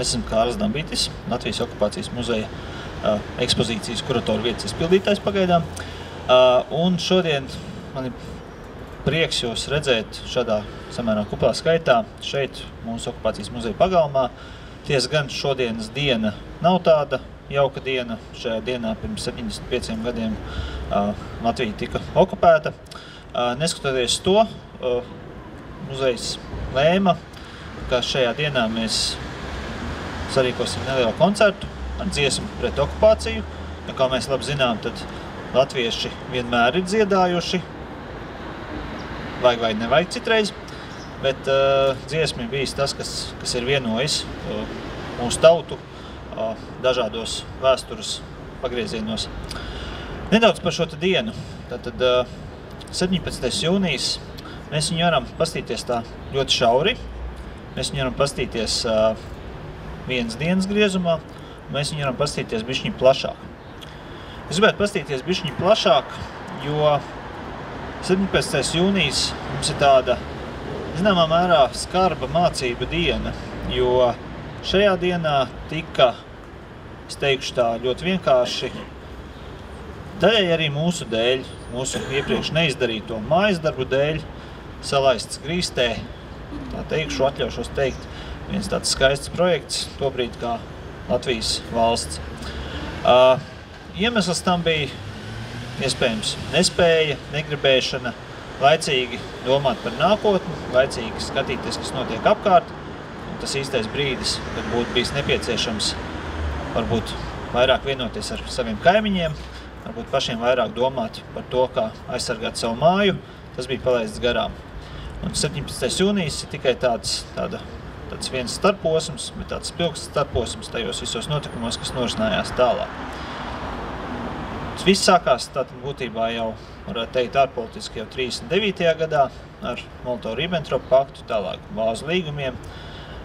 Es esmu Kārlis Dambītis, Latvijas okupācijas muzeja ekspozīcijas kuratoru vietas izpildītājs pagaidām. Un šodien man ir prieks jūs redzēt šādā samērā kuplā skaitā šeit mūsu okupācijas muzeja pagalmā. Tiesa gan šodienas diena nav tāda jauka diena. Šajā dienā pirms 75 gadiem Latvija tika okupēta. Neskatoties to, muzejs lēma, ka šajā dienā mēs sarīkosim nelielu koncertu ar dziesmu pret okupāciju. Ja, kā mēs labi zinām, tad latvieši vienmēr ir dziedājuši, vajag vai nevajag citreiz, bet dziesma ir bijis tas, kas ir vienojis mūsu tautu dažādos vēstures pagriezienos. Nedaudz par šo dienu. Tātad 17. jūnijas mēs viņu varam pastīties tā ļoti šauri. Mēs viņu varam pastīties vienas dienas griezumā, un mēs viņu varam pastīties bišķiņ plašāk. Es gribētu pastīties bišķiņ plašāk, jo 17. jūnijas mums ir tāda, zināmā mērā, skarba mācība diena, jo šajā dienā tika, es teikšu tā ļoti vienkārši, daļai arī mūsu dēļ, mūsu iepriekš neizdarīto mājas darbu dēļ, salaists grīstē, tā teikšu, atļaušos teikt, viens tāds skaists projekts, tobrīd kā Latvijas valsts. Iemesls tam bija iespējams nespēja, negribēšana, laicīgi domāt par nākotni, laicīgi skatīties, kas notiek apkārt. Un tas īstais brīdis, kad būtu bijis nepieciešams varbūt vairāk vienoties ar saviem kaimiņiem, varbūt pašiem vairāk domāt par to, kā aizsargāt savu māju, tas bija palaists garām. Un 17. jūnijas ir tikai tāds viens starposms, bet tāds spilgts starposms tajos visos notikumos, kas norisinājās tālāk. Tas viss sākās tātad būtībā jau, varētu teikt, ārpolitiski jau 39. gadā ar Molotovu-Ribbentropa paktu, tālāk Vāzu līgumiem.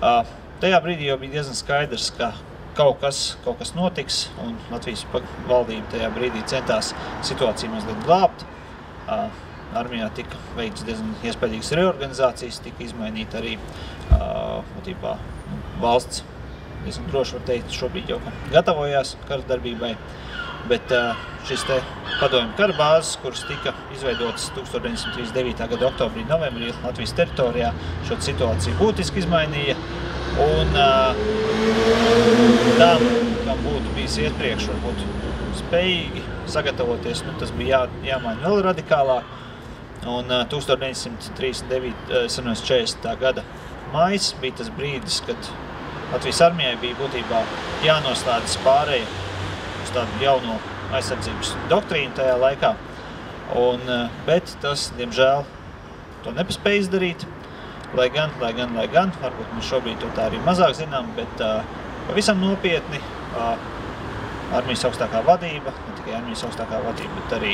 Tajā brīdī jau bija diezgan skaidrs, ka kaut kas notiks, un Latvijas valdība tajā brīdī centās situāciju mazliet glābt. Armijā tika veikts diezgan iespējīgas reorganizācijas, tika izmainīta arī būtībā valsts, diezgan droši var teikt, šobrīd jau gatavojās karadarbībai, bet šis te padomju kara bāzes, kuras tika izveidotas 1939. gada oktobrī, novembrī Latvijas teritorijā, šo situāciju būtiski izmainīja, un tam, kam būtu bijis iepriekš, varbūt spējīgi sagatavoties, tas bija jāmaina vēl radikālāk. Un 1940. gada maijs bija tas brīdis, kad Latvijas armijai bija būtībā jānoslēdz pārēja uz tādu jauno aizsardzības doktrīnu tajā laikā. Bet tas, diemžēl, to nepaspēja izdarīt, lai gan, varbūt mēs šobrīd to tā arī mazāk zinām, bet pavisam nopietni armijas augstākā vadība, ne tikai armijas augstākā vadība, bet arī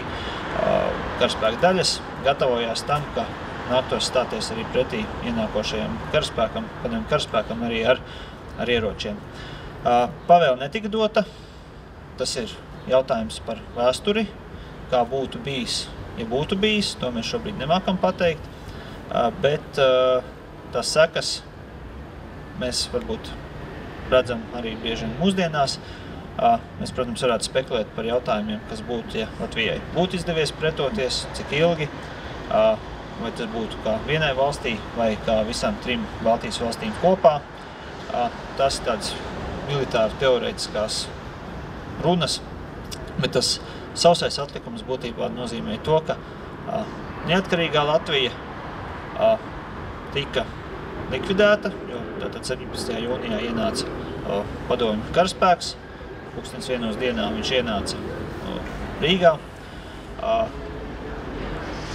karaspēka daļas gatavojās tam, ka nāktos stāties arī pretī ienākošajam karaspēkam, padomju karaspēkam arī ar ieročiem. Pavēle netika dota, tas ir jautājums par vēsturi, kā būtu bijis, ja būtu bijis, to mēs šobrīd nemākam pateikt, bet tās sekas mēs varbūt redzam arī bieži mūsdienās. Mēs, protams, varētu spekulēt par jautājumiem, kas būtu, ja Latvijai būtu izdevies pretoties, cik ilgi, vai tas būtu kā vienai valstī, vai kā visām 3 Baltijas valstīm kopā. Tas tāds militāri teorētiskās runas, bet tas sausais atlikums būtībā nozīmē to, ka neatkarīgā Latvija tika likvidēta, jo tātad 17. jūnijā ienāca padomju karaspēks. 1:00 dienā viņš ienāca Rīgā.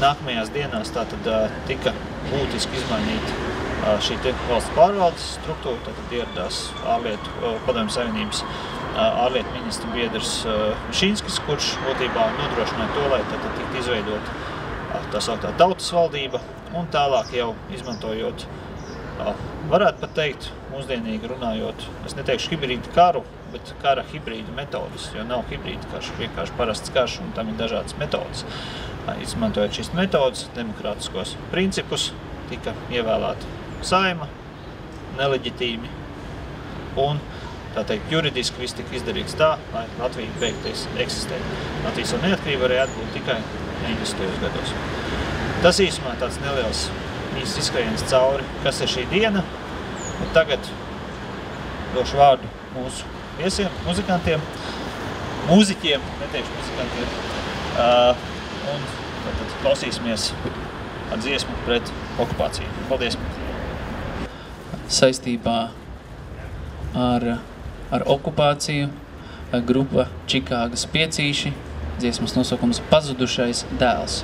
Nākamajās dienās tātad tika būtiski izmainīta šī valsts pārvaldes struktūra, tātad ieradās padomju savienības ārlietu ministra biedrs Višinskis, kurš būtībā nodrošināja to, lai tātad tiktu izveidot tā sauktā tautas valdība, un tālāk jau izmantojot, varētu pat teikt, mūsdienīgi runājot, es neteikšu hibrīdu karu, bet kara hibrīdu metodas, jo nav hibrīdu karš, vienkārši parasts karš, un tam ir dažādas metodas. Izmantojot šīs metodas, demokrātiskos principus, tika ievēlēta saima, neleģitīmi, un, tā teikt, juridiski viss tika izdarīts tā, lai Latvija beigties eksistēt. Latvijas un neatkarība varēja atbūt tikai 90. gados. Tas īsumā tāds neliels īsts izskrējiens cauri, kas ir šī diena. Un tagad došu vārdu mūsu viesiem, mūziķiem, neteikšu muzikantiem. Un tad klausīsimies ar dziesmu pret okupāciju. Paldies! Saistībā ar okupāciju grupa Čikāgas Piecīši, dziesmas nosaukums Pazudušais dēls.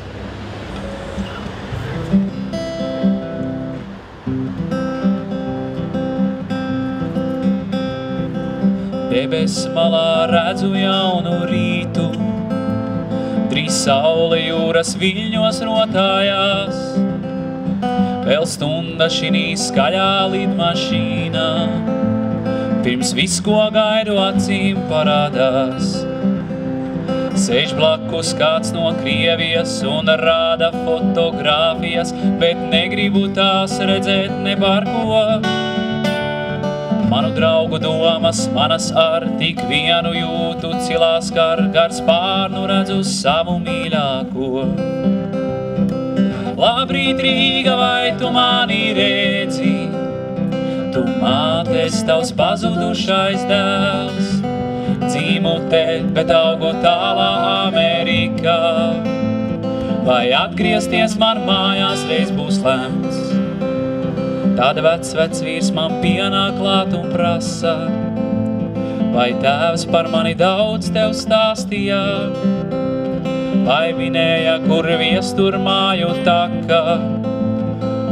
Debes malā redzu jaunu rītu, drīz saule jūras viļņos rotājās, vēl stunda šinī skaļā lidmašīnā, pirms viss, ko gaidu acīm parādās. Sēž blakus kāds no Krievijas un rāda fotogrāfijas, bet negribu tās redzēt ne par ko. Manu draugu domas manas ar tik vienu jūtu cilās, kar gar spārnu redzu savu mīļāko. Labrīt, Rīga, vai tu mani redzi? Tu mātes tavs pazudušais dēls, dzīmu te, bet augu tālā Amerikā. Vai atgriezties man mājās reiz būs lemts? Tad vecs vīrs man pienāk klāt un prasa, vai tēvs par mani daudz tev stāstījā? Vai minēja, kur viestur māju taka,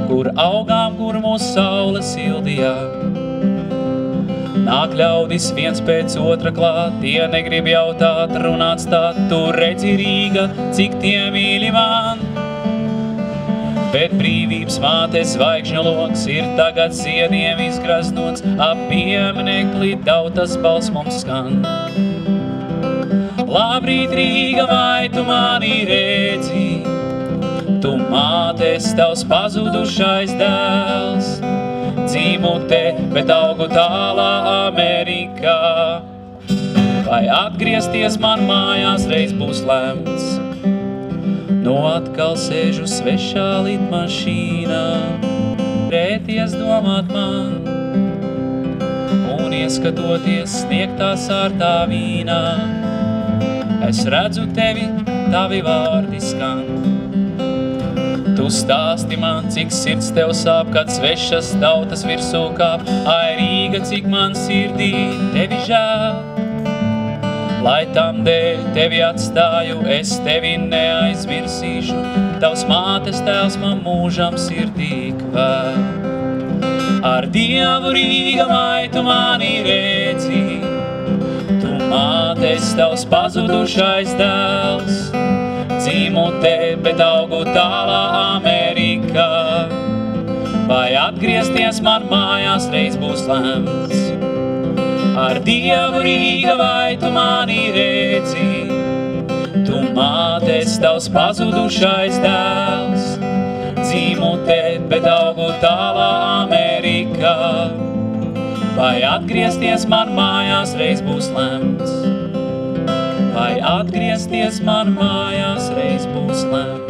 kur augām, kur mūs saule sildījā? Nāk ļaudis viens pēc otra klāt, tie negrib jautāt, runāt stāt, tu redzi Rīga, cik tie mīļi man. Bet brīvības mātes zvaigžņu loks ir tagad ziediem izgraznots, ap pieminekli tautas balss mums skan. Labrīt, Rīga, vai tu mani redzi? Tu mātes tavs pazudušais dēls, dzīmu te, bet augu tālā Amerikā. Vai atgriezties man mājās reiz būs lemts? No atkal sēžu svešā lidmašīnā, rēties domāt man, un ieskatoties sniegtā sārtā vīnā, es redzu tevi, tavi vārdi skan. Tu stāsti man, cik sirds tev sāp, kad svešas tautas virsū kāp, ai Rīga, cik man sirdī tevi žēl. Lai tam dēļ tevi atstāju, es tevi neaizmirsīšu, tavs mātes tēls man mūžam sirdī kvēl. Ar Dievu, Rīga, vai tu mani redzi? Tu mātes tavs pazudušais dēls, dzīmu te, bet augu tālā Amerikā. Vai atgriezties man mājās reiz būs lemts? Ar Dievu, Rīga, vai tu mani redzi? Tu mātes tavs pazudušais dēls, dzīmu te, bet augu tālā Amerikā. Vai atgriezties man mājās reiz būs lemts? Vai atgriezties man mājās reiz būs lemts?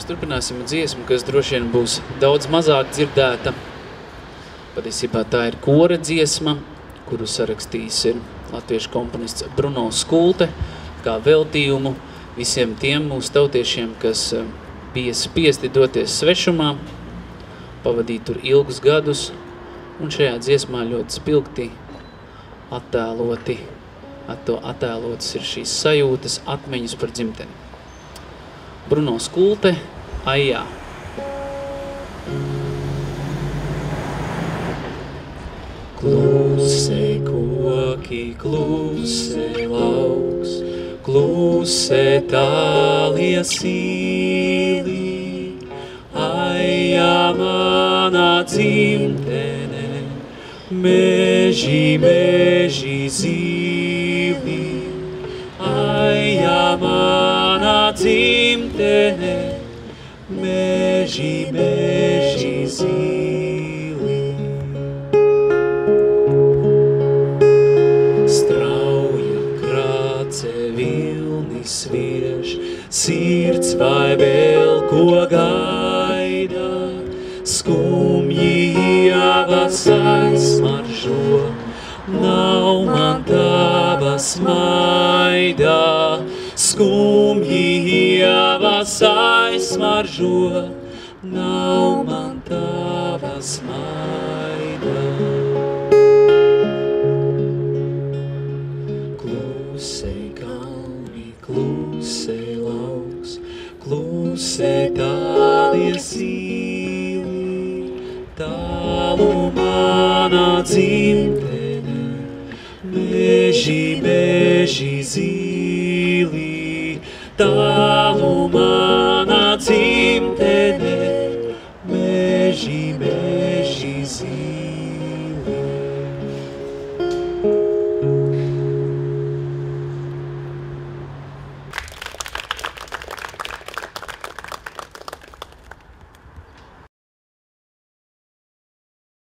Turpināsim dziesmu, kas droši vien būs daudz mazāk dzirdēta. Patiesībā tā ir kora dziesma, kuru sarakstījis ir latviešu komponists Bruno Skulte, kā veltījumu visiem tiem mūsu tautiešiem, kas bija spiesti doties svešumā, pavadīt tur ilgus gadus, un šajā dziesmā ļoti spilgti attēlotas ir šīs sajūtas, atmiņas par dzimteni. Bruno Skulte, Aijā. Klusē koki, klusē lauks, klusē tālie sīli, Aijā manā dzimtene, meži, meži zīli, Aijā manā dzimtene, meži, meži zīli. Strauja krāce vilni sviež, sirds vai vēl ko gaida, skumji ievas aizsmaržo, nav man tava smaida. Skumji ievas aizsmaržo, nav man tava smaida. Klusei kalni, klusei lauks, klusei tālie zīli, tālu manā dzimtene, meži, meži zīli, tālu manā dzimtene.